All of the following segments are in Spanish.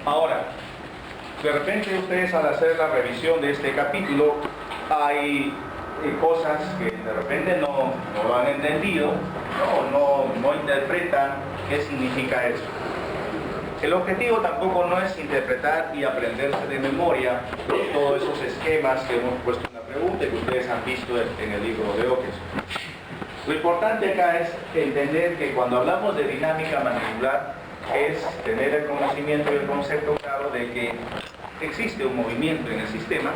Ahora, de repente ustedes al hacer la revisión de este capítulo hay cosas que de repente no lo han entendido, no interpretan qué significa eso. El objetivo tampoco no es interpretar y aprenderse de memoria todos esos esquemas que hemos puesto en la pregunta y que ustedes han visto en el libro de Oques. Lo importante acá es entender que cuando hablamos de dinámica mandibular es tener el conocimiento y el concepto claro de que existe un movimiento en el sistema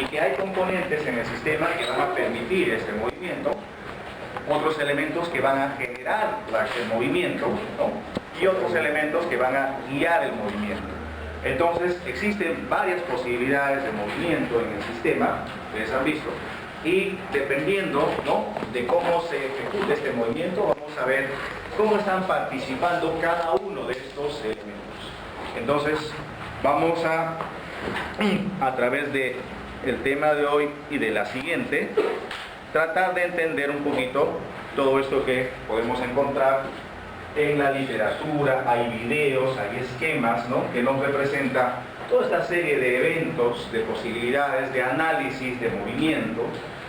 y que hay componentes en el sistema que van a permitir este movimiento, otros elementos que van a generar el movimiento, ¿no? Y otros elementos que van a guiar el movimiento. Entonces existen varias posibilidades de movimiento en el sistema, ustedes han visto, y dependiendo, ¿no?, de cómo se ejecuta este movimiento, vamos a ver cómo están participando cada uno de estos elementos. Entonces vamos a través del tema de hoy y de la siguiente, tratar de entender un poquito todo esto que podemos encontrar en la literatura. Hay videos, hay esquemas, ¿no?, que nos representa toda esta serie de eventos, de posibilidades, de análisis, de movimiento.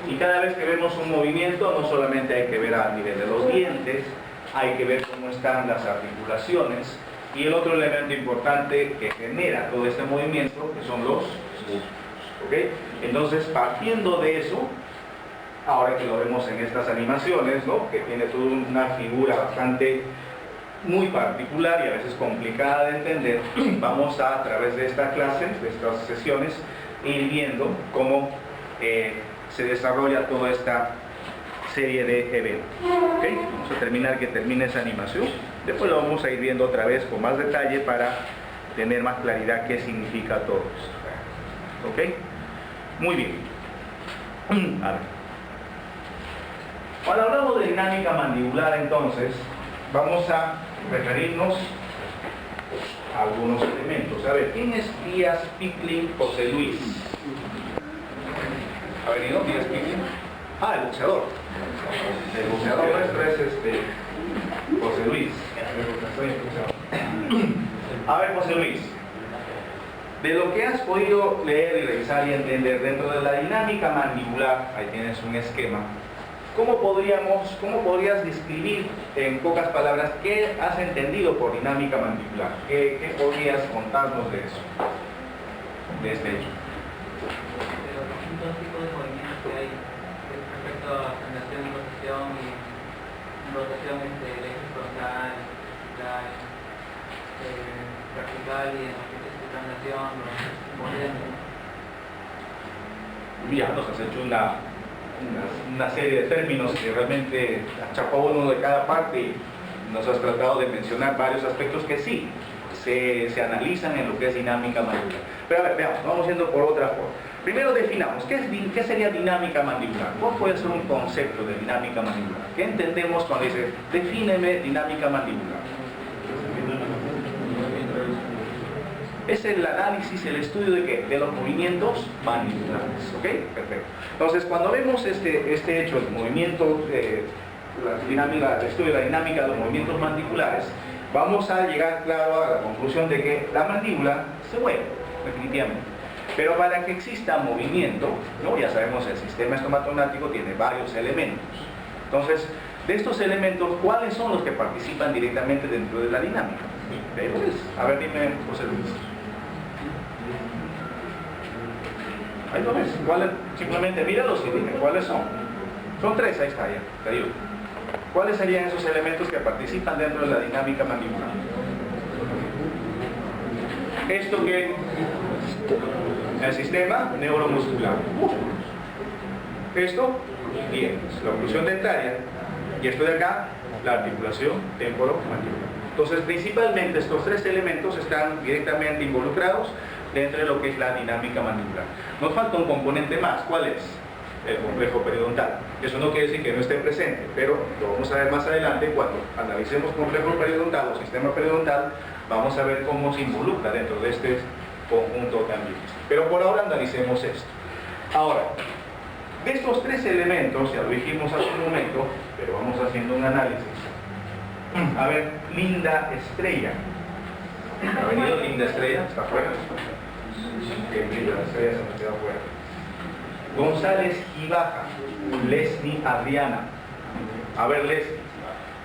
Y cada vez que vemos un movimiento, no solamente hay que ver a nivel de los dientes, hay que ver cómo están las articulaciones. Y el otro elemento importante que genera todo este movimiento, que son los músculos. ¿Okay? Entonces, partiendo de eso, ahora que lo vemos en estas animaciones, ¿no?, que tiene toda una figura bastante muy particular y a veces complicada de entender, vamos a través de esta clase, de estas sesiones, ir viendo cómo se desarrolla toda esta serie de eventos. ¿Okay? Vamos a terminar que termine esa animación, después lo vamos a ir viendo otra vez con más detalle para tener más claridad qué significa todo esto. ¿Ok? Muy bien. A ver. Cuando hablamos de dinámica mandibular, entonces vamos a referirnos a algunos elementos. A ver, ¿quién es Díaz Picklin José Luis? ¿Ha venido Díaz Picklin? Ah, el boxeador. El boxeador nuestro es José Luis. A ver, José Luis, de lo que has podido leer y revisar y entender dentro de la dinámica mandibular, ahí tienes un esquema. ¿Cómo podrías describir en pocas palabras qué has entendido por dinámica mandibular? ¿Qué podrías contarnos de eso? De este hecho. De los distintos tipos de movimientos que hay respecto a extensión y rotación del eje frontal, vertical y en los que es translación, movimiento. Ya nos has hecho una serie de términos que realmente achapó uno de cada parte y nos has tratado de mencionar varios aspectos que sí se analizan en lo que es dinámica mandibular. Pero a ver, veamos, vamos yendo por otra forma. Primero definamos, ¿qué sería dinámica mandibular? ¿Cuál puede ser un concepto de dinámica mandibular? ¿Qué entendemos cuando dice, defíneme dinámica mandibular? Es el análisis, el estudio de ¿qué? De los movimientos mandibulares. ¿Ok? Perfecto. Entonces, cuando vemos este hecho, el movimiento, el estudio de la dinámica de los movimientos mandibulares, vamos a llegar, claro, a la conclusión de que la mandíbula se mueve, definitivamente. Pero para que exista movimiento, ¿no?, ya sabemos, el sistema estomatonático tiene varios elementos. Entonces, de estos elementos, ¿cuáles son los que participan directamente dentro de la dinámica? A ver, dime, José Luis. Ahí lo ves. Simplemente míralos y dime cuáles son. Son tres, ahí está, ya, te digo. ¿Cuáles serían esos elementos que participan dentro de la dinámica mandibular? Esto que el sistema neuromuscular, músculos. Esto, dientes, la oclusión dentaria. Y esto de acá, la articulación temporomandibular. Entonces, principalmente estos tres elementos están directamente involucrados dentro de lo que es la dinámica mandibular. Nos falta un componente más. ¿Cuál es? El complejo periodontal. Eso no quiere decir que no esté presente, pero lo vamos a ver más adelante cuando analicemos complejo periodontal o sistema periodontal. Vamos a ver cómo se involucra dentro de este conjunto también. Pero por ahora analicemos esto. Ahora, de estos tres elementos, ya lo dijimos hace un momento, pero vamos haciendo un análisis. A ver, Linda Estrella. ¿Ha venido Linda Estrella? ¿Está afuera? Que Linda Estrella se me quedó afuera. González Gibaja, Leslie Adriana. A ver, Leslie,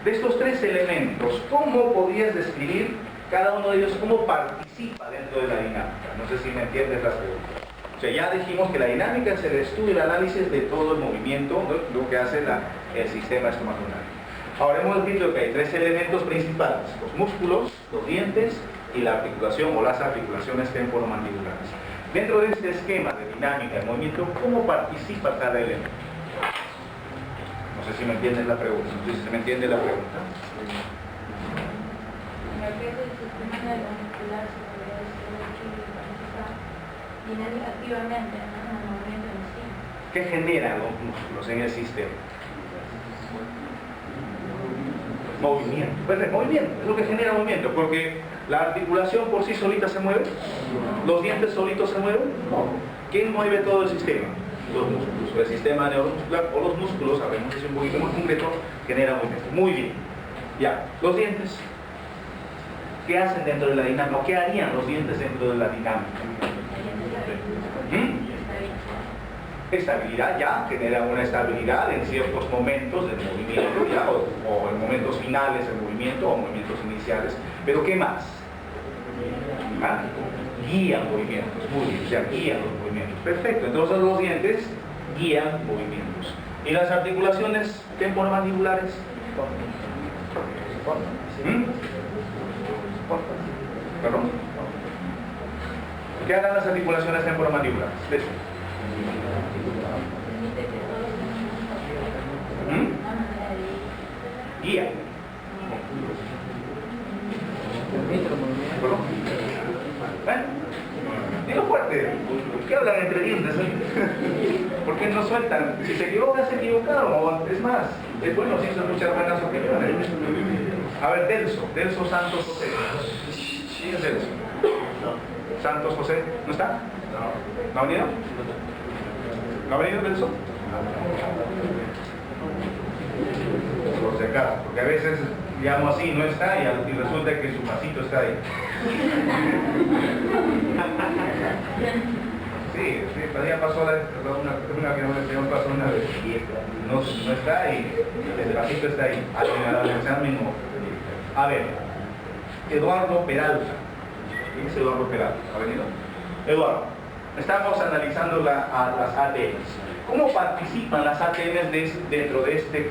de estos tres elementos, ¿cómo podrías describir cada uno de ellos, cómo participa dentro de la dinámica? No sé si me entiendes la pregunta. O sea, ya dijimos que la dinámica es el estudio y el análisis de todo el movimiento, ¿no? Lo que hace el sistema estomacal. Ahora hemos dicho que hay tres elementos principales: los músculos, los dientes y la articulación o las articulaciones temporomandibulares. Dentro de este esquema de dinámica de movimiento, ¿cómo participa cada elemento? No sé si me entienden la pregunta. No sé si se me entiende la pregunta. Activamente en el movimiento en sí. ¿Qué generan los músculos en el sistema? Movimiento. Pues movimiento, es lo que genera movimiento, porque la articulación por sí solita se mueve, los dientes solitos se mueven. ¿Quién mueve todo el sistema? Los músculos. El sistema neuromuscular o los músculos, sabemos es un poquito más concreto, genera movimiento. Muy bien. Ya, los dientes. ¿Qué hacen dentro de la dinámica? ¿Qué harían los dientes dentro de la dinámica? Estabilidad, ya, genera una estabilidad en ciertos momentos del movimiento, ya, o en momentos finales del movimiento, o movimientos iniciales. Pero ¿qué más? ¿Ah? Guían movimientos, muy bien, o sea, guían los movimientos. Perfecto, entonces los dientes guían movimientos. ¿Y las articulaciones temporomandibulares? ¿Perdón? ¿Qué harán las articulaciones temporomandibulares? Guía. Digo fuerte, ¿por qué hablan entre dientes? ¿Por qué no sueltan? Si se equivocan, se equivocaron. Es más, es bueno si se escuchan buenas opiniones. A ver, Delso Santos José. ¿Quién es Delso? Santos José, ¿no está? ¿No ha venido? ¿No ha venido Delso? Por si acaso, porque a veces llamo así, no está, y resulta que su pasito está ahí. Sí, ya pasó una que no pasó una vez. No está y el pasito está ahí. Al examen no. A ver, Eduardo Peralta. ¿Quién es Eduardo Peralta? ¿Ha venido? Eduardo, estamos analizando las ATMs. ¿Cómo participan las ATMs dentro de este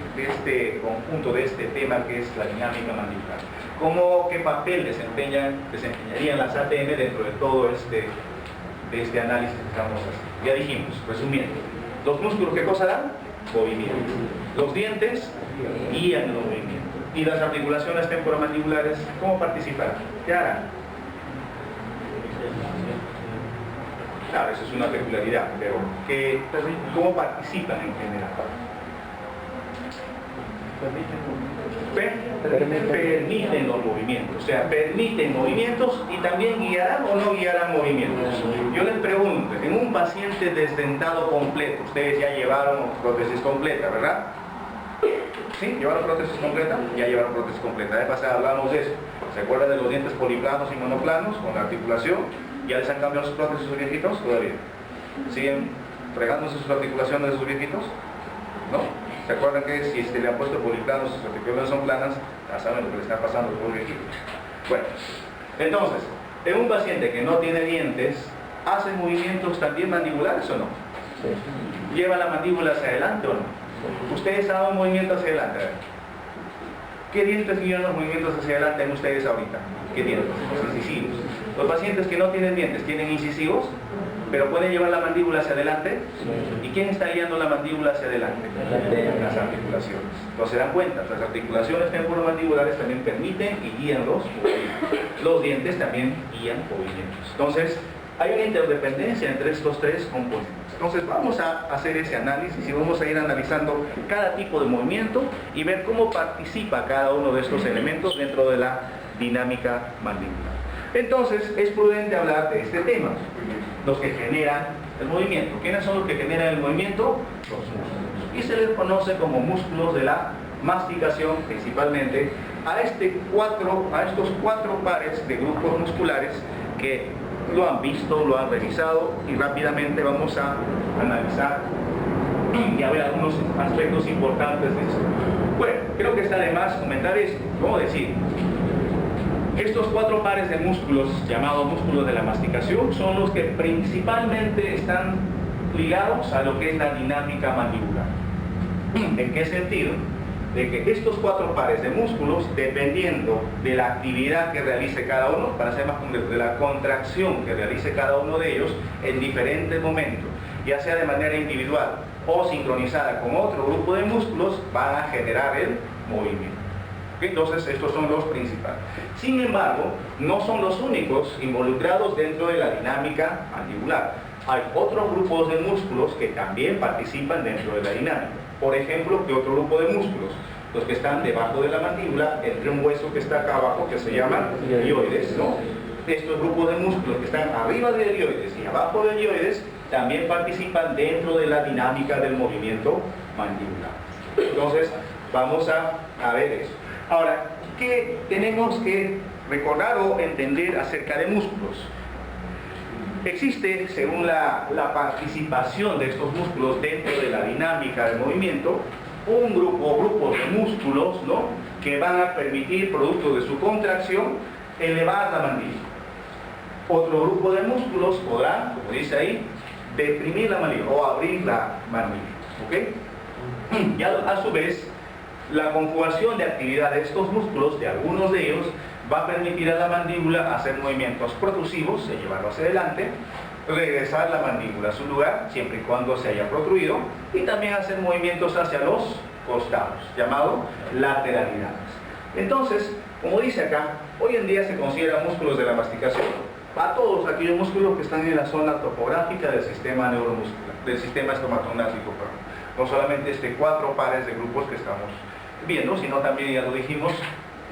conjunto, de este tema que es la dinámica mandibular? ¿Qué papel desempeñarían las ATM dentro de todo este análisis que estamos haciendo? Ya dijimos, resumiendo, los músculos, ¿qué cosa dan? Movimiento. Los dientes guían el movimiento. Y las articulaciones temporomandibulares, ¿cómo participan? ¿Qué harán? Claro, esa es una peculiaridad, pero ¿cómo participan en general? Permiten los movimientos, o sea, permiten movimientos y también guiarán o no guiarán movimientos. Yo les pregunto, en un paciente desdentado completo, ustedes ya llevaron prótesis completa, ¿verdad? ¿Sí? ¿Llevaron prótesis completa? Ya llevaron prótesis completa. De pasada hablamos de eso. ¿Se acuerdan de los dientes poliplanos y monoplanos con la articulación? ¿Ya les han cambiado sus prótesis sus viejitos? Todavía. ¿Siguen fregándose sus articulaciones de sus viejitos? ¿No? ¿Se acuerdan que si le han puesto poliplanos, sus articulaciones son planas? Ya saben lo que le está pasando a los viejitos. Bueno, entonces, en un paciente que no tiene dientes, ¿hace movimientos también mandibulares o no? Sí. ¿Lleva la mandíbula hacia adelante o no? ¿Ustedes han dado un movimiento hacia adelante? A ver. ¿Qué dientes llevan los movimientos hacia adelante en ustedes ahorita? ¿Qué dientes? Los incisivos. Los pacientes que no tienen dientes, ¿tienen incisivos? ¿Pero pueden llevar la mandíbula hacia adelante? ¿Y quién está guiando la mandíbula hacia adelante? Las articulaciones. Entonces se dan cuenta, las articulaciones temporomandibulares también permiten y guían los movimientos. Los dientes también guían movimientos. Entonces, hay una interdependencia entre estos tres componentes. Entonces vamos a hacer ese análisis y vamos a ir analizando cada tipo de movimiento y ver cómo participa cada uno de estos elementos dentro de la dinámica mandibular. Entonces es prudente hablar de este tema, los que generan el movimiento. ¿Quiénes son los que generan el movimiento? Los músculos. Y se les conoce como músculos de la masticación, principalmente a estos cuatro pares de grupos musculares que lo han visto, lo han revisado, y rápidamente vamos a analizar y a ver algunos aspectos importantes de esto. Bueno, creo que está de más comentar esto. ¿Cómo decir? Estos cuatro pares de músculos, llamados músculos de la masticación, son los que principalmente están ligados a lo que es la dinámica mandibular. ¿En qué sentido? De que estos cuatro pares de músculos, dependiendo de la actividad que realice cada uno, para ser más concreto, de la contracción que realice cada uno de ellos en diferentes momentos, ya sea de manera individual o sincronizada con otro grupo de músculos, van a generar el movimiento. Entonces estos son los principales. Sin embargo, no son los únicos involucrados dentro de la dinámica mandibular. Hay otros grupos de músculos que también participan dentro de la dinámica. Por ejemplo, ¿qué otro grupo de músculos? Los que están debajo de la mandíbula, entre un hueso que está acá abajo, que se llaman ilioides, ¿no? Estos grupos de músculos que están arriba del ilioides y abajo del ilioides también participan dentro de la dinámica del movimiento mandibular. Entonces, vamos a ver eso. Ahora, ¿qué tenemos que recordar o entender acerca de músculos? Existe, según la participación de estos músculos dentro de la dinámica del movimiento, un grupo de músculos, ¿no?, que van a permitir, producto de su contracción, elevar la mandíbula. Otro grupo de músculos podrán, como dice ahí, deprimir la mandíbula o abrir la mandíbula. ¿Ok? Y a su vez, la conjugación de actividad de estos músculos, de algunos de ellos, va a permitir a la mandíbula hacer movimientos protrusivos, de llevarlo hacia adelante, regresar la mandíbula a su lugar, siempre y cuando se haya protruido, y también hacer movimientos hacia los costados, llamado lateralidades. Entonces, como dice acá, hoy en día se consideran músculos de la masticación a todos aquellos músculos que están en la zona topográfica del sistema neuromuscular, del sistema estomatognático, no solamente cuatro pares de grupos que estamos viendo, sino también, ya lo dijimos,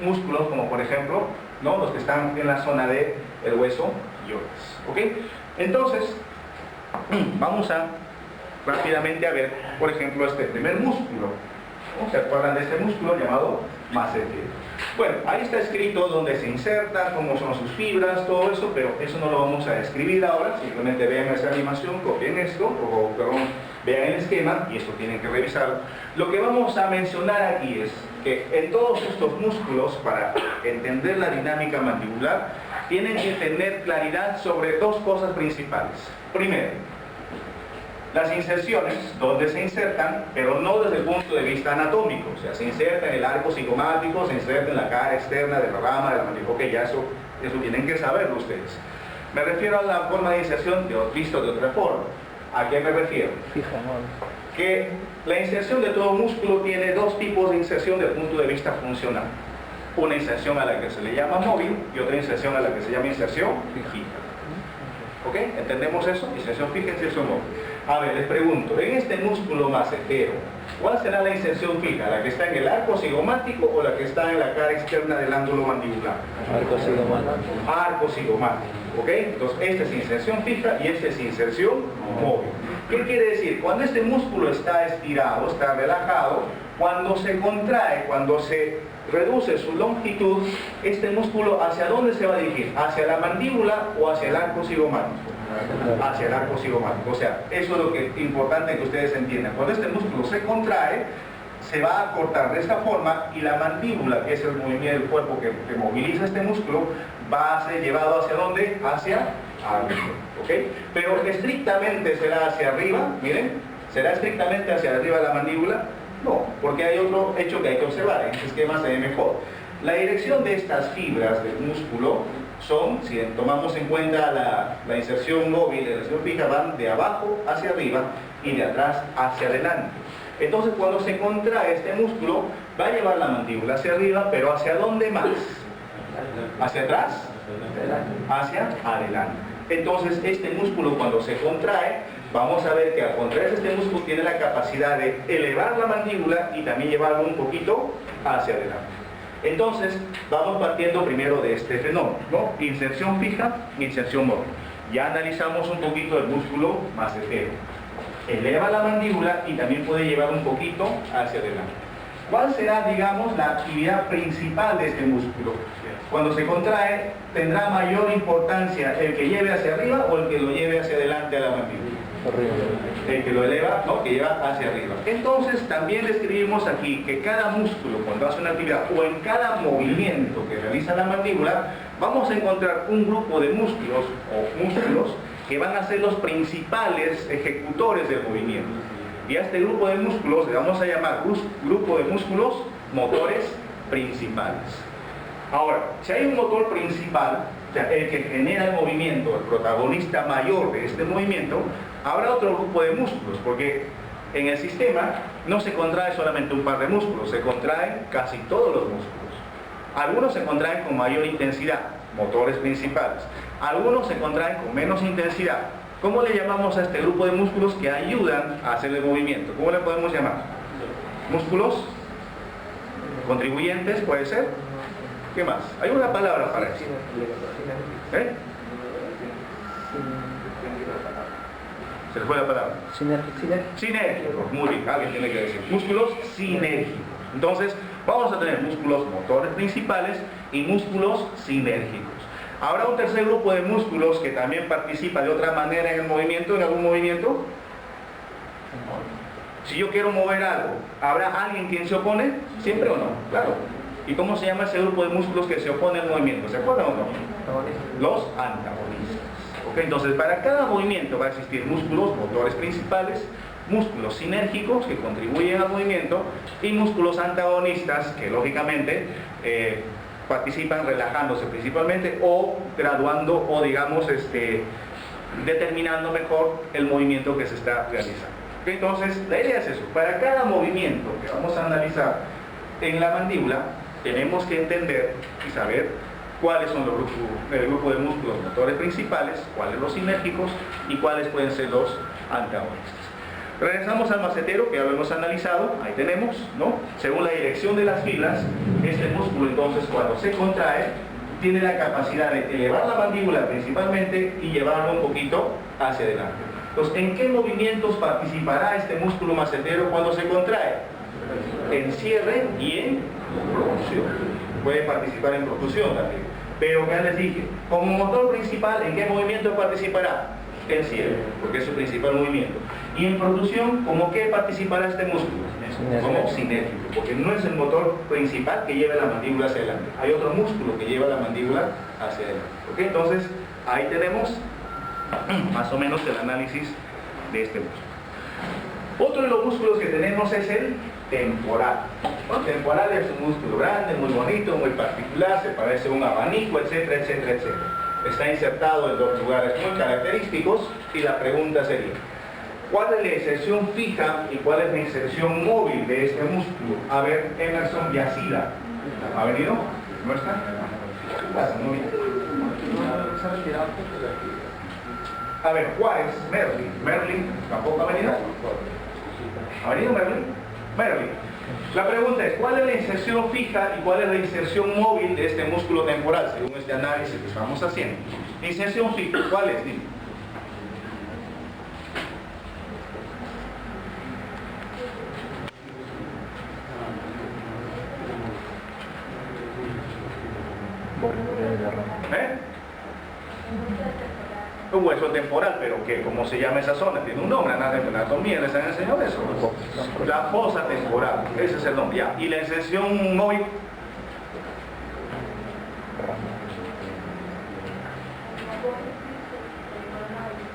músculos como por ejemplo, ¿no?, los que están en la zona del hueso ioides. ¿Ok? Entonces, vamos a rápidamente a ver, por ejemplo, este primer músculo. ¿No? ¿Se acuerdan de este músculo llamado massetero? Bueno, ahí está escrito dónde se insertan, cómo son sus fibras, todo eso, pero eso no lo vamos a describir ahora. Simplemente vean esa animación, copien esto, o perdón, vean el esquema, y esto tienen que revisarlo. Lo que vamos a mencionar aquí es que en todos estos músculos, para entender la dinámica mandibular, tienen que tener claridad sobre dos cosas principales. Primero, las inserciones, donde se insertan, pero no desde el punto de vista anatómico. O sea, se inserta en el arco cigomático, se inserta en la cara externa de la rama de la mandíbula. Ok, ya eso tienen que saberlo ustedes. Me refiero a la forma de inserción, visto de otra forma. ¿A qué me refiero? Que la inserción de todo músculo tiene dos tipos de inserción desde el punto de vista funcional. Una inserción a la que se le llama móvil y otra inserción a la que se llama inserción fija. ¿Ok? ¿Entendemos eso? Inserción fija, inserción móvil. A ver, les pregunto, en este músculo massetero, ¿cuál será la inserción fija? ¿La que está en el arco cigomático o la que está en la cara externa del ángulo mandibular? Arco cigomático. Arco cigomático. ¿Ok? Entonces, esta es inserción fija y esta es inserción móvil. ¿Qué quiere decir? Cuando este músculo está estirado, está relajado, cuando se contrae, cuando se reduce su longitud, este músculo, ¿hacia dónde se va a dirigir? ¿Hacia la mandíbula o hacia el arco cigomático? Hacia el arco cigomático. O sea, eso es lo que es importante que ustedes entiendan. Cuando este músculo se contrae, se va a cortar de esta forma y la mandíbula, que es el movimiento del cuerpo que moviliza este músculo, va a ser llevado ¿hacia dónde? Hacia arriba. ¿Ok? Pero estrictamente será hacia arriba, miren, ¿será estrictamente hacia arriba de la mandíbula? No, porque hay otro hecho que hay que observar, en este esquema se ve mejor. La dirección de estas fibras del músculo son, si tomamos en cuenta la inserción móvil y la inserción fija, van de abajo hacia arriba y de atrás hacia adelante. Entonces, cuando se contrae este músculo, va a llevar la mandíbula hacia arriba, pero ¿hacia dónde más? ¿Hacia atrás? Hacia adelante. Entonces, este músculo cuando se contrae, vamos a ver que al contraerse este músculo tiene la capacidad de elevar la mandíbula y también llevarlo un poquito hacia adelante. Entonces, vamos partiendo primero de este fenómeno, ¿no? Inserción fija, inserción móvil. Ya analizamos un poquito el músculo massetero. Eleva la mandíbula y también puede llevar un poquito hacia adelante. ¿Cuál será, digamos, la actividad principal de este músculo? Cuando se contrae, ¿tendrá mayor importancia el que lleve hacia arriba o el que lo lleve hacia adelante a la mandíbula? El que lo eleva, ¿no? Que lleva hacia arriba. Entonces, también describimos aquí que cada músculo, cuando hace una actividad, o en cada movimiento que realiza la mandíbula, vamos a encontrar un grupo de músculos que van a ser los principales ejecutores del movimiento. Y a este grupo de músculos le vamos a llamar grupo de músculos motores principales. Ahora, si hay un motor principal, o sea, el que genera el movimiento, el protagonista mayor de este movimiento, habrá otro grupo de músculos, porque en el sistema no se contrae solamente un par de músculos, se contraen casi todos los músculos. Algunos se contraen con mayor intensidad, motores principales. Algunos se contraen con menos intensidad. ¿Cómo le llamamos a este grupo de músculos que ayudan a hacer el movimiento? ¿Cómo le podemos llamar? ¿Músculos contribuyentes puede ser? ¿Qué más? Hay una palabra para eso. ¿Eh? ¿Se les fue la palabra? Sinérgicos, muy bien, alguien tiene que decir. Músculos sinérgicos. Entonces, vamos a tener músculos motores principales y músculos sinérgicos. ¿Habrá un tercer grupo de músculos que también participa de otra manera en el movimiento, en algún movimiento? Si yo quiero mover algo, ¿habrá alguien quien se opone? ¿Siempre o no? Claro. ¿Y cómo se llama ese grupo de músculos que se opone al movimiento? ¿Se acuerdan o no? Los antagonistas. ¿Okay? Entonces, para cada movimiento va a existir músculos motores principales, músculos sinérgicos que contribuyen al movimiento y músculos antagonistas que lógicamente participan relajándose principalmente o graduando o digamos determinando mejor el movimiento que se está realizando. ¿Okay? Entonces, la idea es eso. Para cada movimiento que vamos a analizar en la mandíbula, tenemos que entender y saber cuáles son el grupo de músculos motores principales, cuáles los sinérgicos y cuáles pueden ser los antagonistas. Regresamos al macetero que ya lo hemos analizado, ahí tenemos, ¿no? Según la dirección de las fibras, este músculo entonces cuando se contrae, tiene la capacidad de elevar la mandíbula principalmente y llevarlo un poquito hacia adelante. Entonces, ¿en qué movimientos participará este músculo macetero cuando se contrae? En cierre y en propulsión. Puede participar en propulsión también. Pero ya les dije, como motor principal, ¿en qué movimiento participará? En cierre, porque es su principal movimiento. Y en propulsión, ¿cómo qué participará este músculo? Como sinérgico, porque no es el motor principal que lleva la mandíbula hacia adelante. Hay otro músculo que lleva la mandíbula hacia adelante. ¿Ok? Entonces, ahí tenemos más o menos el análisis de este músculo. Otro de los músculos que tenemos es el temporal. El temporal es un músculo grande, muy bonito, muy particular, se parece a un abanico, etcétera, etcétera, etcétera. Está insertado en dos lugares muy característicos y la pregunta sería, ¿cuál es la inserción fija y cuál es la inserción móvil de este músculo? A ver, Emerson Yacida, ¿ha venido? ¿No está? Muy bien. A ver, Juárez, Merlin, ¿tampoco ha venido? ¿Ha venido Merlin? La pregunta es, ¿cuál es la inserción fija y cuál es la inserción móvil de este músculo temporal, según este análisis que estamos haciendo? Inserción fija, ¿cuál es? Dime. Un hueso temporal, pero que ¿cómo se llama esa zona? Tiene un nombre, nada de anatomía, les han enseñado eso. La fosa temporal, ese es el nombre, ya. ¿Y la inserción móvil?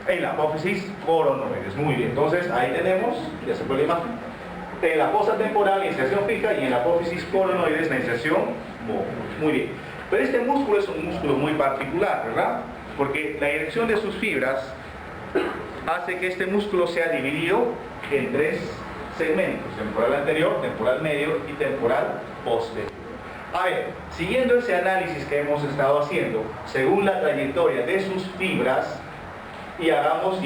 En la apófisis coronoides, muy bien. Entonces ahí tenemos, ya se puede imaginar, en la fosa temporal la inserción fija y en la apófisis coronoides la inserción móvil. Muy bien. Pero este músculo es un músculo muy particular, ¿verdad? Porque la dirección de sus fibras hace que este músculo sea dividido en tres segmentos: temporal anterior, temporal medio y temporal posterior. A ver, siguiendo ese análisis que hemos estado haciendo, según la trayectoria de sus fibras, y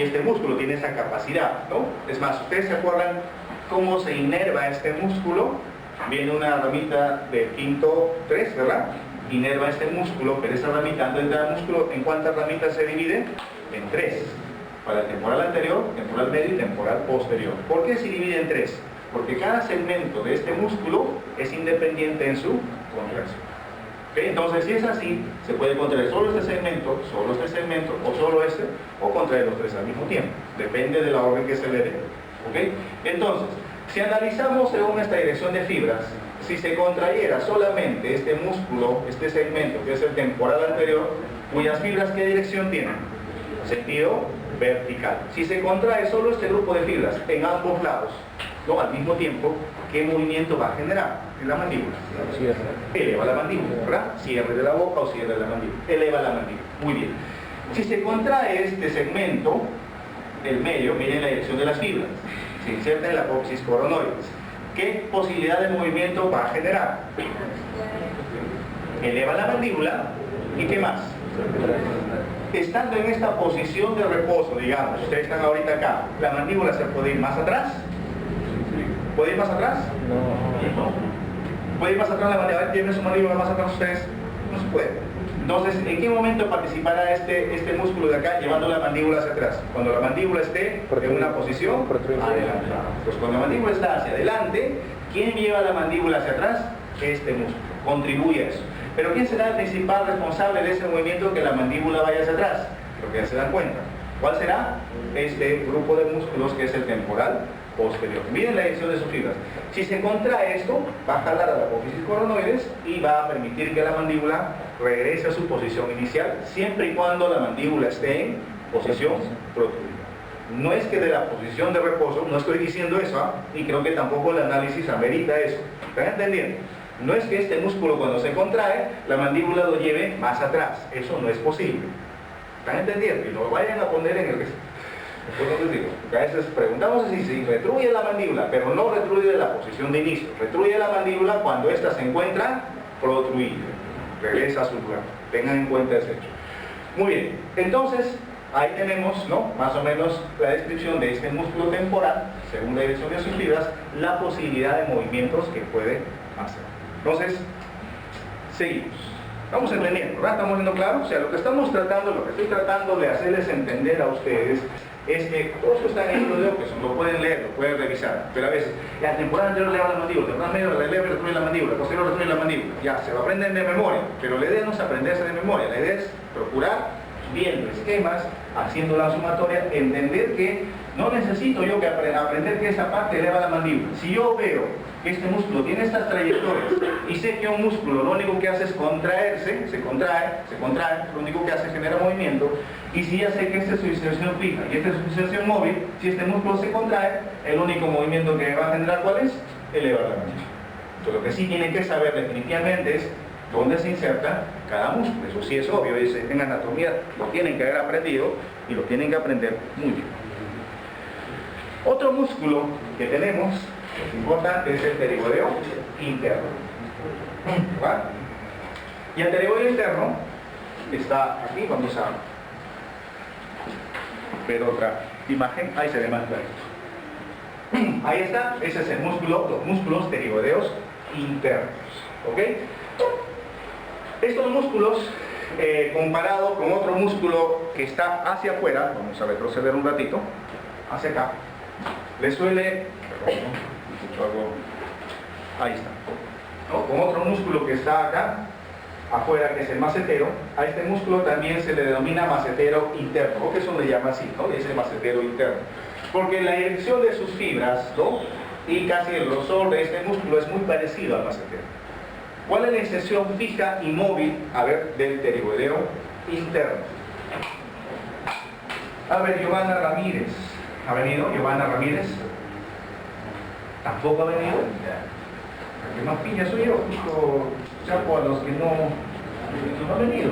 este músculo tiene esa capacidad, ¿no? Es más, ¿ustedes se acuerdan cómo se inerva este músculo? Viene una ramita del quinto 3, ¿verdad? Inerva este músculo, pero esa ramita, antes de entrar al músculo, ¿en cuántas ramitas se divide? En 3. Para el temporal anterior, temporal medio y temporal posterior. ¿Por qué se divide en 3? porque cada segmento de este músculo es independiente en su contracción. ¿Okay? Entonces, si es así, se puede contraer solo este segmento, o solo este, o contraer los tres al mismo tiempo. Depende de la orden que se le dé. ¿Okay? Entonces, si analizamos según esta dirección de fibras, si se contrayera solamente este músculo, este segmento, que es el temporal anterior, cuyas fibras, ¿qué dirección tienen? Sentido vertical. Si se contrae solo este grupo de fibras en ambos lados, ¿no? Al mismo tiempo, ¿qué movimiento va a generar en la mandíbula? Eleva la mandíbula, ¿verdad? Cierre de la boca o cierre de la mandíbula. Eleva la mandíbula. Muy bien. Si se contrae este segmento, el medio, miren la dirección de las fibras, se inserta en la apófisis coronoides. ¿Qué posibilidad de movimiento va a generar? Eleva la mandíbula. ¿Y qué más? Estando en esta posición de reposo, digamos, ustedes están ahorita acá, ¿la mandíbula se puede ir más atrás? ¿Puede ir más atrás? No. ¿Puede ir más atrás la mandíbula? ¿Tienen su mandíbula más atrás ustedes? No se puede. Entonces, ¿en qué momento participará este músculo de acá llevando la mandíbula hacia atrás? Cuando la mandíbula esté en una posición adelantada. Pues cuando la mandíbula está hacia adelante, ¿quién lleva la mandíbula hacia atrás? Este músculo. Contribuye a eso. Pero ¿quién será el principal responsable de ese movimiento que la mandíbula vaya hacia atrás? Lo que ya se dan cuenta. ¿Cuál será? Este grupo de músculos que es el temporal posterior. Miren la dirección de sus fibras. Si se contrae esto, va a jalar a la apófisis coronoides y va a permitir que la mandíbula regrese a su posición inicial, siempre y cuando la mandíbula esté en posición protruida. No es que de la posición de reposo, no estoy diciendo eso, y creo que tampoco el análisis amerita eso. ¿Están entendiendo? No es que este músculo cuando se contrae, la mandíbula lo lleve más atrás. Eso no es posible. ¿Están entendiendo? Y lo vayan a poner en el... Después les digo, a veces preguntamos si retruye la mandíbula, pero no retruye de la posición de inicio. Retruye la mandíbula cuando ésta se encuentra protruida. Regresa a su lugar. Tengan en cuenta ese hecho. Muy bien, entonces ahí tenemos, ¿no?, más o menos la descripción de este músculo temporal, según la dirección de sus fibras, la posibilidad de movimientos que puede hacer. Entonces, seguimos. Estamos entendiendo, ¿verdad? ¿Estamos viendo claro? O sea, lo que estamos tratando, lo que estoy tratando de hacerles entender a ustedes es que todo esto está en el libro de Okeson, lo pueden leer, lo pueden revisar, pero a veces, la temporal anterior eleva la mandíbula, la temporal medio eleva y retruye la mandíbula, la posterior retruye la mandíbula, ya, se lo aprenden de memoria, pero la idea no es aprenderse de memoria, la idea es procurar, viendo esquemas, haciendo la sumatoria, entender que no necesito yo que aprender que esa parte eleva la mandíbula. Si yo veo que este músculo tiene estas trayectorias y sé que un músculo lo único que hace es contraerse, se contrae, lo único que hace es generar movimiento, y si ya sé que esta es su inserción fija y esta es su inserción móvil, si este músculo se contrae, el único movimiento que va a generar, ¿cuál es? Elevar la mandíbula. Entonces, lo que sí tienen que saber definitivamente es dónde se inserta cada músculo. Eso sí es obvio, en anatomía lo tienen que haber aprendido y lo tienen que aprender muy bien. Otro músculo que tenemos, que es importante, es el pterigodeo interno. ¿Va? Y el pterigodeo interno está aquí, vamos a ver otra imagen, ahí se ve más clarito. Ahí está, ese es el músculo, los músculos pterigodeos internos. ¿Ok? Estos músculos, comparado con otro músculo que está hacia afuera, vamos a retroceder un ratito, hacia acá, le suele, ahí está, ¿no?, con otro músculo que está acá afuera, que es el macetero, a este músculo también se le denomina macetero interno, o que eso le llama así, ¿no?, es el macetero interno, porque la dirección de sus fibras, ¿no?, y casi el grosor de este músculo es muy parecido al macetero. ¿Cuál es la inserción fija y móvil, a ver, del pterigodeo interno? A ver, Giovanna Ramírez. ¿Ha venido Giovanna Ramírez? ¿Tampoco ha venido? El que más pilla soy yo, justo chapo a los que no han venido.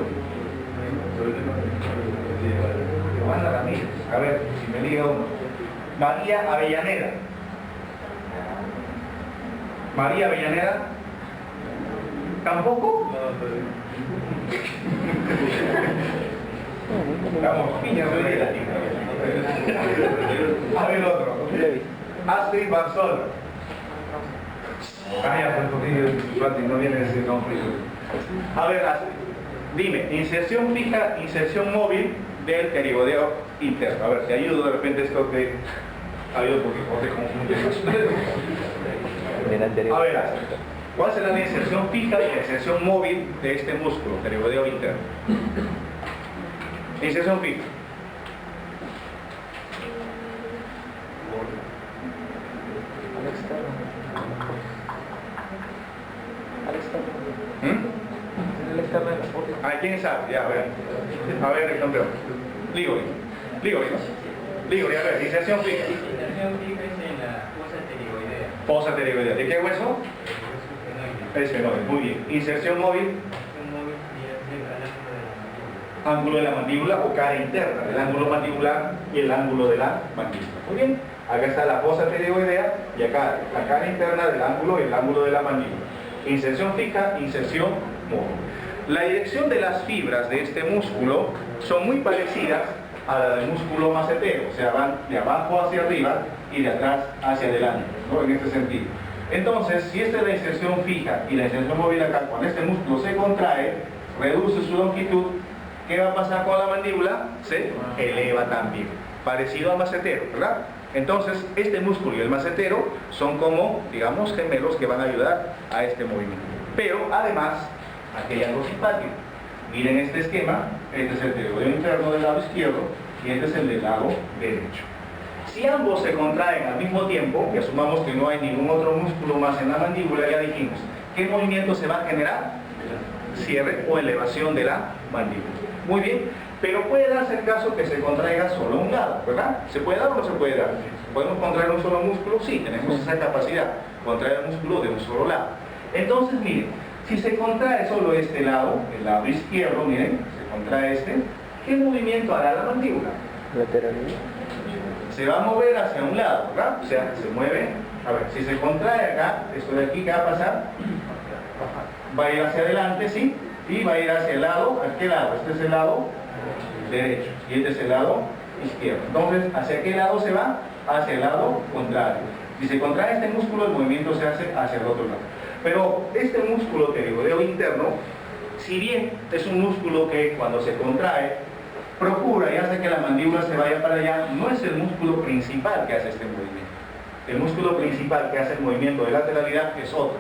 Giovanna Ramírez. A ver, si me diga uno. María Avellaneda. María Avellaneda. ¿Tampoco? Estamos piñas hoy día. A ver otro. Astrid Barzola. Pues no viene a decir nombre. A ver, Astrid, dime, inserción fija, inserción móvil del pterigodeo interno. A ver, si ayudo de repente esto que Ha habido porque no te confundes. A ver, ¿cuál será la inserción fija y la inserción móvil de este músculo pterigoideo interno? Inserción fija. ¿Quién sabe? Ya, a ver el campeón. Ligori, a ver, inserción fija. Inserción fija es en la fosa pterigoidea. Fosa pterigoidea. ¿De qué hueso? Esfenoide, muy bien. Inserción móvil. Ángulo de la mandíbula o cara interna, el ángulo mandibular y el ángulo de la mandíbula. Muy bien, acá está la fosa pterigoidea y acá la cara interna del ángulo y el ángulo de la mandíbula. Inserción fija, inserción móvil. La dirección de las fibras de este músculo son muy parecidas a la del músculo macetero, o sea, van de abajo hacia arriba y de atrás hacia adelante, ¿no? En este sentido. Entonces, si esta es la inserción fija y la inserción móvil acá, cuando este músculo se contrae, reduce su longitud, ¿qué va a pasar con la mandíbula? Se eleva también, parecido al macetero, ¿verdad? Entonces, este músculo y el macetero son como, digamos, gemelos que van a ayudar a este movimiento. Pero, además, aquí hay algo simpático. Miren este esquema, este es el pterigoideo interno del lado izquierdo y este es el del lado derecho. Si ambos se contraen al mismo tiempo, y asumamos que no hay ningún otro músculo más en la mandíbula, ya dijimos, ¿qué movimiento se va a generar? Cierre o elevación de la mandíbula. Muy bien, pero puede darse el caso que se contraiga solo un lado, ¿verdad? ¿Se puede dar o no se puede dar? ¿Podemos contraer un solo músculo? Sí, tenemos esa capacidad, contraer el músculo de un solo lado. Entonces, miren, si se contrae solo este lado, el lado izquierdo, miren, se contrae este, ¿qué movimiento hará la mandíbula? Lateralmente. Se va a mover hacia un lado, ¿verdad? O sea, se mueve, a ver, si se contrae acá, esto de aquí, ¿qué va a pasar? Va a ir hacia adelante, ¿sí? Y va a ir hacia el lado, ¿a qué lado? Este es el lado derecho y este es el lado izquierdo. Entonces, ¿hacia qué lado se va? Hacia el lado contrario. Si se contrae este músculo, el movimiento se hace hacia el otro lado. Pero este músculo pterigoideo interno, si bien es un músculo que cuando se contrae, procura y hace que la mandíbula se vaya para allá, no es el músculo principal que hace este movimiento. El músculo principal que hace el movimiento de lateralidad es otro.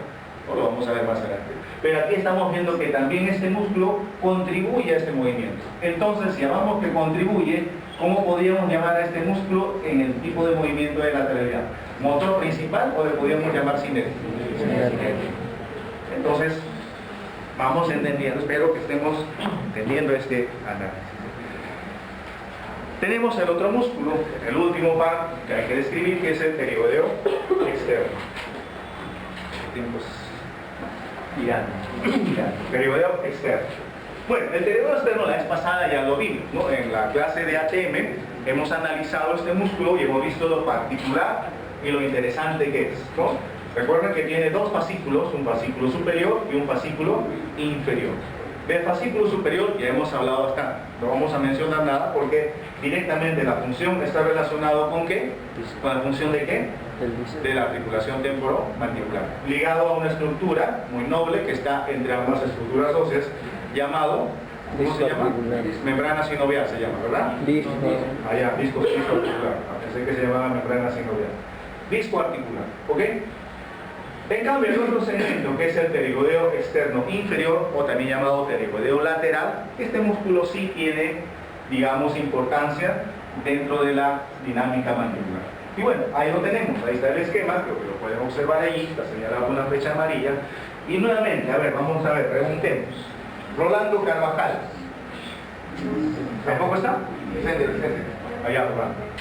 Lo vamos a ver más adelante. Pero aquí estamos viendo que también este músculo contribuye a este movimiento. Entonces, si llamamos que contribuye, ¿cómo podríamos llamar a este músculo en el tipo de movimiento de lateralidad? ¿Motor principal o le podríamos llamar cinético? Entonces, vamos entendiendo, espero que estemos entendiendo este análisis. Tenemos el otro músculo, el último par que hay que describir, que es el pterigoideo externo. Pterigoideo externo. Bueno, el pterigoideo externo la vez pasada ya lo vimos, ¿no? En la clase de ATM hemos analizado este músculo y hemos visto lo particular y lo interesante que es, ¿no? Recuerden que tiene dos fascículos, un fascículo superior y un fascículo inferior. Del fascículo superior ya hemos hablado bastante, no vamos a mencionar nada porque directamente la función está relacionada con ¿qué? Con la función de ¿qué? De la articulación temporomandibular, ligado a una estructura muy noble que está entre ambas estructuras óseas, llamado, ¿cómo se llama? Membrana sinovial se llama, ¿verdad? Disco. Allá, disco articular, pensé que se llamaba membrana sinovial. Disco articular, ¿ok? En cambio, el otro segmento, que es el pterigoideo externo inferior, o también llamado pterigoideo lateral, este músculo sí tiene, digamos, importancia dentro de la dinámica mandibular. Y bueno, ahí lo tenemos, ahí está el esquema, creo que lo pueden observar ahí, está señalado con una flecha amarilla. Y nuevamente, a ver, vamos a ver, preguntemos. Rolando Carvajal. ¿Tampoco está? Allá,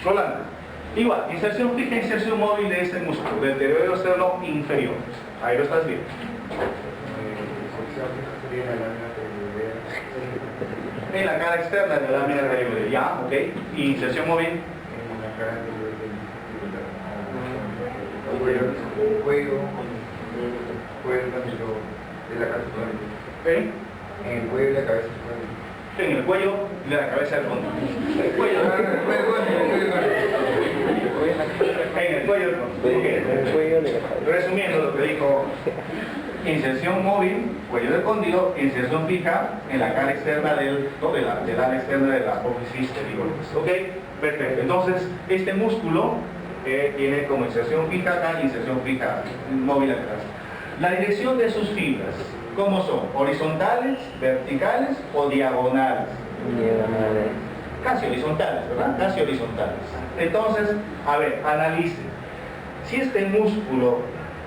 Rolando. Igual, inserción fija, inserción móvil de este músculo, del pterigoideo externo inferior. Ahí lo estás viendo. En la cara externa de la lámina pterigoidea, ya, ok. Y inserción móvil. En la cara del cuello también de la cabeza. ¿Eh? En el cuello y la cabeza. En el cuello y la cabeza del fondo. El cuello. En el cuello del fondo. Ok. Resumiendo lo que dijo, inserción móvil, cuello del cóndilo, inserción fija en la cara externa del ala externa de la apófisis pterigoides. Ok, perfecto. Entonces, este músculo tiene como inserción fija acá y inserción fija móvil atrás. La dirección de sus fibras, ¿cómo son? ¿Horizontales, verticales o diagonales? Diagonales. Casi horizontales, ¿verdad? Casi horizontales. Entonces, a ver, analice. Si este músculo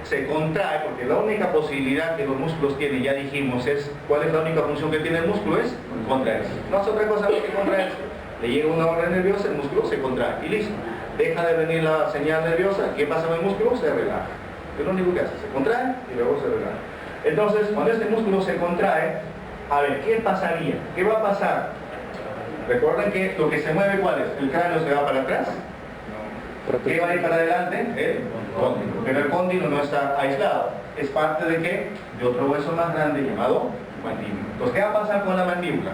se contrae, porque la única posibilidad que los músculos tienen, ya dijimos, es ¿cuál es la única función que tiene el músculo? Es contraerse. No hace otra cosa más que contraerse. Le llega una orden nerviosa, el músculo se contrae y listo. Deja de venir la señal nerviosa, ¿qué pasa con el músculo? Se relaja. Es lo único que hace, se contrae y luego se relaja. Entonces, cuando este músculo se contrae, a ver, ¿qué pasaría? ¿Qué va a pasar? Recuerden que lo que se mueve, ¿cuál es? El cráneo se va para atrás. ¿Qué va a ir para adelante? El cóndilo. Pero el cóndilo no está aislado. ¿Es parte de qué? De otro hueso más grande llamado mandíbula. Entonces, ¿qué va a pasar con la mandíbula?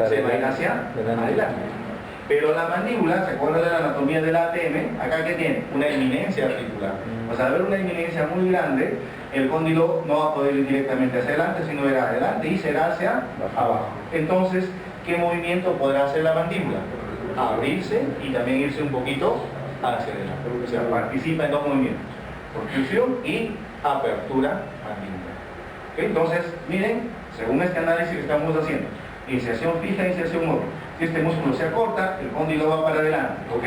Se va a ir hacia adelante. Pero la mandíbula, ¿se acuerdan de la anatomía de la ATM? Acá que tiene una eminencia articular. Pues al haber una eminencia muy grande, el cóndilo no va a poder ir directamente hacia adelante, sino irá adelante y será hacia abajo. Entonces, ¿qué movimiento podrá hacer la mandíbula? Abrirse y también irse un poquito hacia adelante. O sea, participa en dos movimientos: protrusión y apertura mandíbula. ¿Ok? Entonces, miren, según este análisis que estamos haciendo, inserción fija, inserción móvil. Si este músculo se acorta, el cóndilo va para adelante. ¿Ok?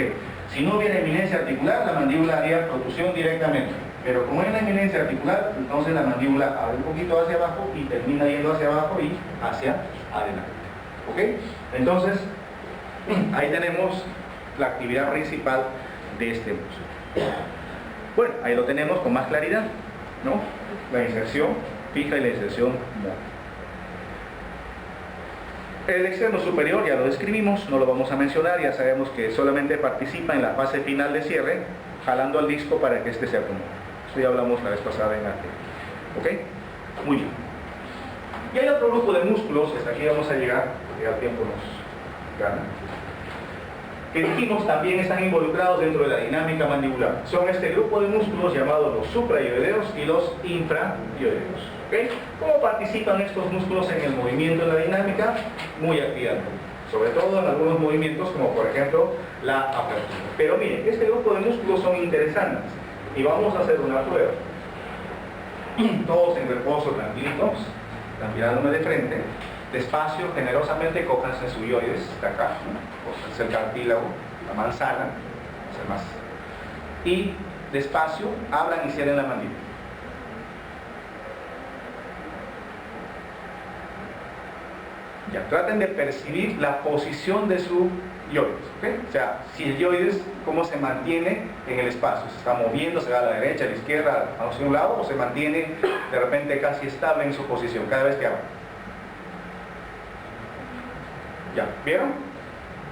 Si no hubiera eminencia articular, la mandíbula haría protrusión directamente. Pero como hay una eminencia articular, entonces la mandíbula abre un poquito hacia abajo y termina yendo hacia abajo y hacia adelante. ¿Ok? Entonces, ahí tenemos la actividad principal de este músculo. Bueno, ahí lo tenemos con más claridad, ¿no? La inserción fija y la inserción móvil. El extremo superior ya lo describimos, no lo vamos a mencionar, ya sabemos que solamente participa en la fase final de cierre, jalando al disco para que éste se acomode. Eso ya hablamos la vez pasada en arte. ¿Ok? Muy bien. Y hay otro grupo de músculos, hasta aquí vamos a llegar, porque ya el tiempo nos gana, que dijimos también están involucrados dentro de la dinámica mandibular. Son este grupo de músculos llamados los suprayoideos y los infrayoideos. ¿Okay? ¿Cómo participan estos músculos en el movimiento de la dinámica? Muy activamente, sobre todo en algunos movimientos como por ejemplo la apertura. Pero miren, este grupo de músculos son interesantes y vamos a hacer una prueba. Todos en reposo, tranquilitos, están mirándome de frente. Despacio, generosamente, cójanse su ioides de acá, cójanse el cartílago, la manzana, más. Y despacio, abran y cierren la mandíbula. Ya, traten de percibir la posición de su ioides, ¿okay? O sea, si el ioides, cómo se mantiene en el espacio, se está moviendo, se va a la derecha, a la izquierda, hacia un lado, o se mantiene de repente casi estable en su posición cada vez que abran. ¿Ya? ¿Vieron?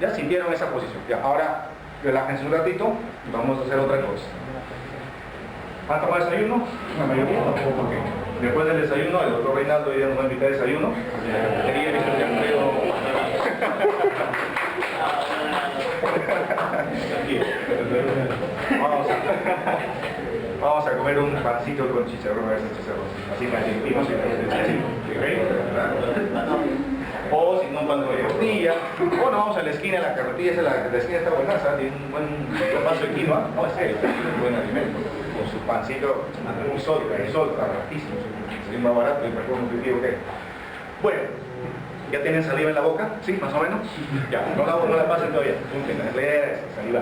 ¿Ya sintieron esa posición? Ya, ahora relájense un ratito y vamos a hacer otra cosa. ¿Van a tomar desayuno? La mayoría no, porque después del desayuno, el doctor Reinaldo hoy día nos va a invitar a desayuno. Quería visto que han traído... Vamos a comer un pancito con chicharrón, a ver si chicharrón. Así calientinos y o si no, un pan de tortilla. O no, vamos a la esquina, la carretilla, la esquina está buena, tiene un buen vaso de quinoa. No, es serio, es un buen alimento. Con su pancito, un sol, está baratísimo, sería más barato y mejor nutritivo que. Bueno, ¿ya tienen saliva en la boca? ¿Sí? ¿Más o menos? Ya, no la pasen todavía. Junten la saliva.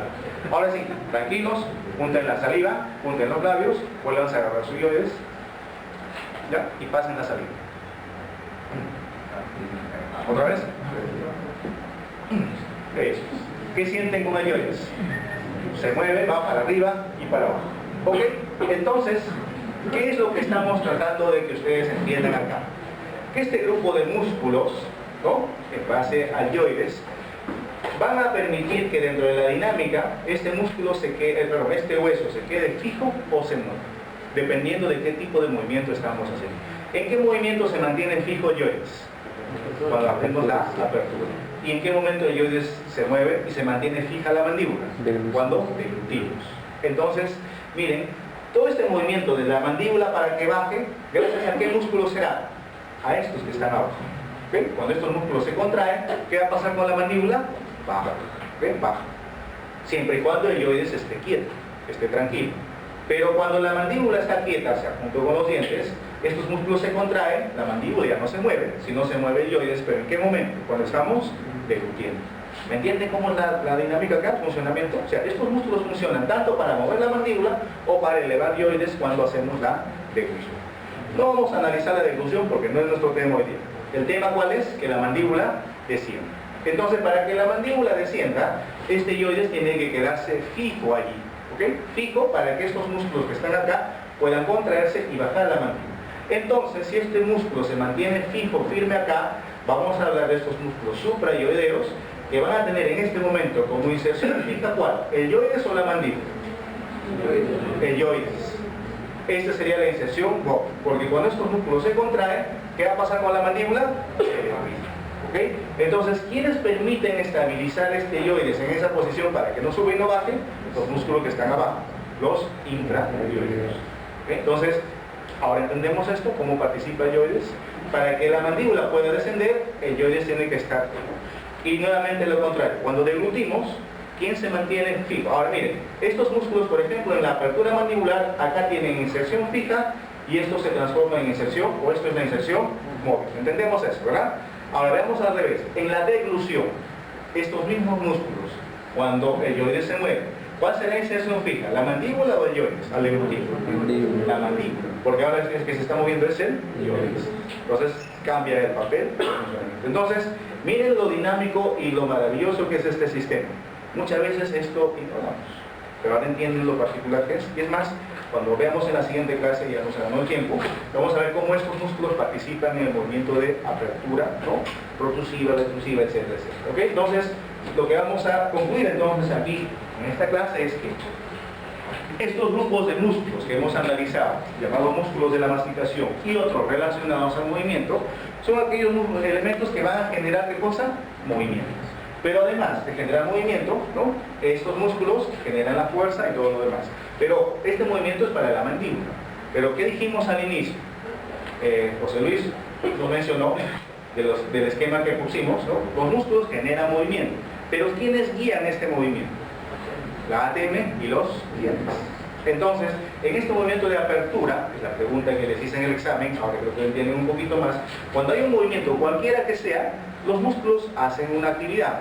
Ahora sí, tranquilos, junten la saliva, junten los labios, vuelvan a agarrar sus ioides, ¿ya? Y pasen la saliva. ¿Otra vez? Eso. ¿Qué sienten con el ioides? Se mueve, va para arriba y para abajo. ¿Ok? Entonces, ¿qué es lo que estamos tratando de que ustedes entiendan acá? Que este grupo de músculos, ¿no?, en base al ioides, van a permitir que dentro de la dinámica este músculo se quede, este hueso se quede fijo o se mueva, dependiendo de qué tipo de movimiento estamos haciendo. ¿En qué movimiento se mantiene fijo el ioides? Cuando hacemos la apertura. ¿Y en qué momento el ioides se mueve y se mantiene fija la mandíbula? Cuando deglutimos. Entonces, miren, todo este movimiento de la mandíbula para que baje, gracias a qué músculo será? A estos que están abajo. ¿Ven? Cuando estos músculos se contraen, ¿qué va a pasar con la mandíbula? Baja. ¿Ven? Baja. Siempre y cuando el ioides esté quieto. esté tranquilo. Pero cuando la mandíbula está quieta, o sea, junto con los dientes, estos músculos se contraen, la mandíbula ya no se mueve, si no se mueve el yoides, pero ¿en qué momento? Cuando estamos deglutiendo. ¿Me entienden cómo es la dinámica acá, funcionamiento? O sea, estos músculos funcionan tanto para mover la mandíbula o para elevar yoides cuando hacemos la deglución. No vamos a analizar la deglución porque no es nuestro tema hoy día. ¿El tema cuál es? Que la mandíbula descienda. Entonces, para que la mandíbula descienda, este yoides tiene que quedarse fijo allí. ¿Ok? Fijo para que estos músculos que están acá puedan contraerse y bajar la mandíbula. Entonces, si este músculo se mantiene fijo, firme acá, vamos a hablar de estos músculos suprayoideos que van a tener en este momento como inserción fija, ¿cuál? ¿El yoides o la mandíbula? El yoides. Esta sería la inserción Bob, porque cuando estos músculos se contraen, ¿qué va a pasar con la mandíbula? ¿Okay? Entonces, ¿quiénes permiten estabilizar este yoides en esa posición para que no suba y no baje? Los músculos que están abajo, los intrayoideos. ¿Okay? Entonces, ahora entendemos esto, cómo participa el yoides. Para que la mandíbula pueda descender, el yoides tiene que estar fijo. Y nuevamente lo contrario, cuando deglutimos, ¿quién se mantiene fijo? Ahora miren, estos músculos, por ejemplo, en la apertura mandibular, acá tienen inserción fija y esto se transforma en inserción, o esto es la inserción móvil. ¿Entendemos eso, verdad? Ahora veamos al revés. En la deglución, estos mismos músculos, cuando el yoides se mueve, ¿cuál será la inserción fija? ¿La mandíbula o el yoides? Al deglutir. La mandíbula. Porque ahora es que se está moviendo es el yoides. Entonces cambia el papel. Entonces, miren lo dinámico y lo maravilloso que es este sistema. Muchas veces esto ignoramos, pero ahora entienden lo particular que es. Y es más, cuando veamos en la siguiente clase, ya nos ganó el tiempo, vamos a ver cómo estos músculos participan en el movimiento de apertura, ¿no? Protrusiva, retrusiva, etcétera, etcétera. ¿Ok? Entonces, lo que vamos a concluir entonces aquí, en esta clase, es que estos grupos de músculos que hemos analizado, llamados músculos de la masticación, y otros relacionados al movimiento, son aquellos elementos que van a generar, ¿qué cosa? Movimientos. Pero además de generar movimiento, ¿no? Estos músculos generan la fuerza y todo lo demás. Pero este movimiento es para la mandíbula. Pero ¿qué dijimos al inicio? José Luis lo mencionó del esquema que pusimos, ¿no? Los músculos generan movimiento. Pero ¿quiénes guían este movimiento? La ATM y los dientes. Entonces, en este movimiento de apertura, es la pregunta que les hice en el examen, ahora creo que lo entienden un poquito más, cuando hay un movimiento, cualquiera que sea, los músculos hacen una actividad.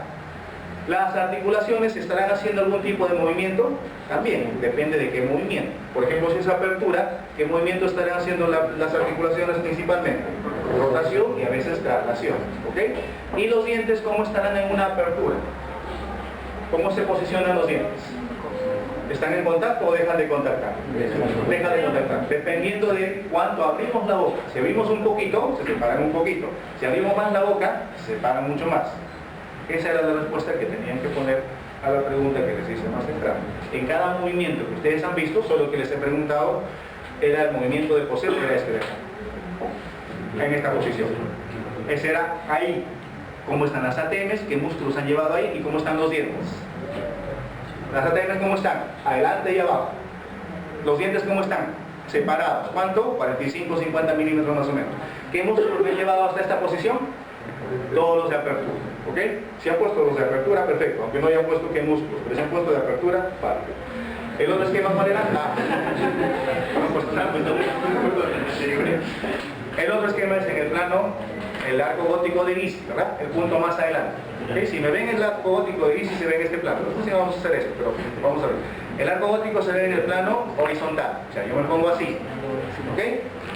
¿Las articulaciones estarán haciendo algún tipo de movimiento? También, depende de qué movimiento. Por ejemplo, si es apertura, ¿qué movimiento estarán haciendo las articulaciones principalmente? Rotación y a veces traslación. ¿Ok? ¿Y los dientes cómo estarán en una apertura? ¿Cómo se posicionan los dientes? ¿Están en contacto o dejan de contactar? Dejan de contactar, dependiendo de cuánto abrimos la boca. Si abrimos un poquito, se separan un poquito. Si abrimos más la boca, se separan mucho más. Esa era la respuesta que tenían que poner a la pregunta que les hice más temprano. En cada movimiento que ustedes han visto, solo que les he preguntado era el movimiento de poseo, era este de acá, en esta posición. Ese era ahí. ¿Cómo están las ATMs? ¿Qué músculos han llevado ahí? ¿Y cómo están los dientes? Las ATMs, ¿cómo están? Adelante y abajo. Los dientes, ¿cómo están? Separados. ¿Cuánto? 45 o 50 milímetros más o menos. ¿Qué músculos me he llevado hasta esta posición? Todos los de apertura. ¿Ok? Si han puesto los de apertura, perfecto. Aunque no hayan puesto qué músculos, pero si han puesto de apertura, vale. ¿El otro esquema cuál era? No han puesto nada. El otro esquema es en el plano, el arco gótico de Gysi, ¿verdad? El punto más adelante. ¿Okay? Si me ven el arco gótico de Gysi, se ve en este plano. No sé si vamos a hacer eso, pero vamos a ver. El arco gótico se ve en el plano horizontal. O sea, yo me pongo así. ¿Ok?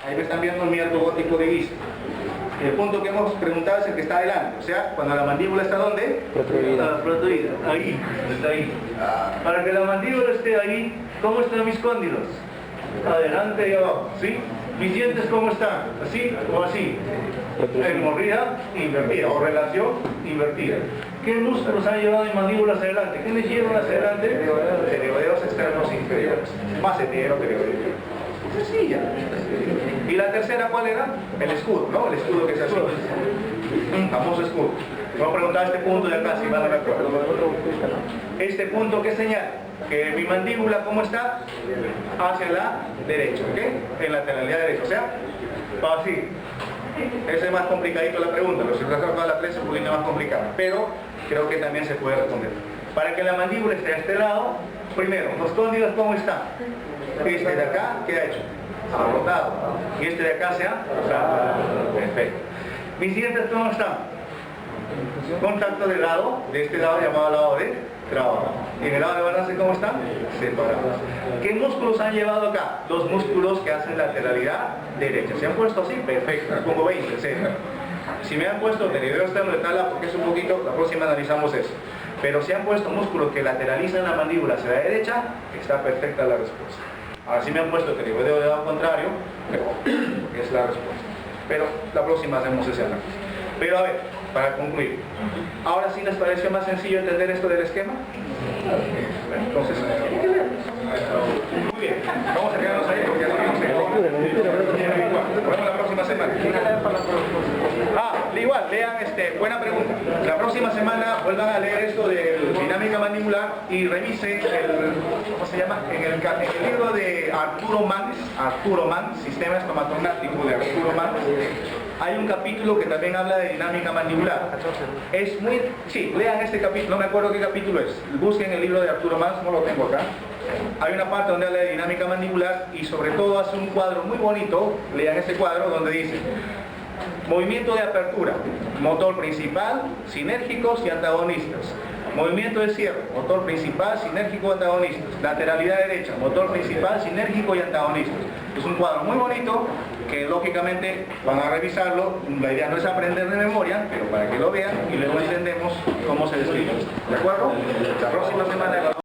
Ahí me están viendo mi arco gótico de Gysi. El punto que hemos preguntado es el que está adelante. O sea, cuando la mandíbula está ¿dónde? Protruida. Ahí. Está ahí. Para que la mandíbula esté ahí, ¿cómo están mis cóndilos? Adelante y abajo. ¿Sí? ¿Mis dientes cómo están? ¿Así o así? Hemorría invertida o relación invertida. ¿Qué músculos han llevado mi mandíbula hacia adelante? ¿Qué les llevan hacia adelante? Pterodeos externos inferiores. Más pterodeos. Sencilla. ¿Y la tercera cuál era? El escudo, ¿no? El escudo que se hace. Famoso escudo. Vamos a preguntar este punto de acá, si van a ver. Este punto, ¿qué señala? Que mi mandíbula, ¿cómo está? Hacia la derecha, ¿ok? En la lateralidad derecha, o sea, así. Ese es más complicadito la pregunta, pero si la saco a la 3 es un poquito más complicada, pero creo que también se puede responder. Para que la mandíbula esté a este lado, Primero, los cóndilos, ¿cómo están? Este de acá, ¿qué ha hecho? Se ha rotado. Y este de acá se ha rotado. Perfecto. Mis dientes, ¿cómo están? Contacto de lado, de este lado llamado lado de trabajo. Y en el lado de balance, ¿cómo están? Separados. ¿Qué músculos han llevado acá? Los músculos que hacen lateralidad derecha. ¿Se han puesto así? Perfecto. Les pongo 20, etc. Si me han puesto tenedor externo de tabla, porque es un poquito, la próxima analizamos eso. Pero si han puesto músculos que lateralizan la mandíbula hacia la derecha, está perfecta la respuesta. Ahora si me han puesto tenedor de lado contrario, es la respuesta. Pero la próxima hacemos ese análisis. Pero a ver, para concluir, ¿ahora sí les pareció más sencillo entender esto del esquema? Entonces, muy bien, vamos a quedarnos ahí porque así no se nos vemos la próxima semana. Igual, lean, buena pregunta. La próxima semana vuelvan a leer esto de dinámica mandibular y revisen ¿cómo se llama? En el libro de Arturo Mann, Sistema Estomatognático de Arturo Mann, hay un capítulo que también habla de dinámica mandibular. Es muy... Sí, lean este capítulo, no me acuerdo qué capítulo es. Busquen el libro de Arturo Mann, no lo tengo acá. Hay una parte donde habla de dinámica mandibular y sobre todo hace un cuadro muy bonito, lean ese cuadro donde dice movimiento de apertura, motor principal, sinérgicos y antagonistas. Movimiento de cierre, motor principal, sinérgico, antagonistas. Lateralidad derecha, motor principal, sinérgico y antagonistas. Es un cuadro muy bonito que lógicamente van a revisarlo. La idea no es aprender de memoria, pero para que lo vean y luego entendemos cómo se describe. ¿De acuerdo? La próxima semana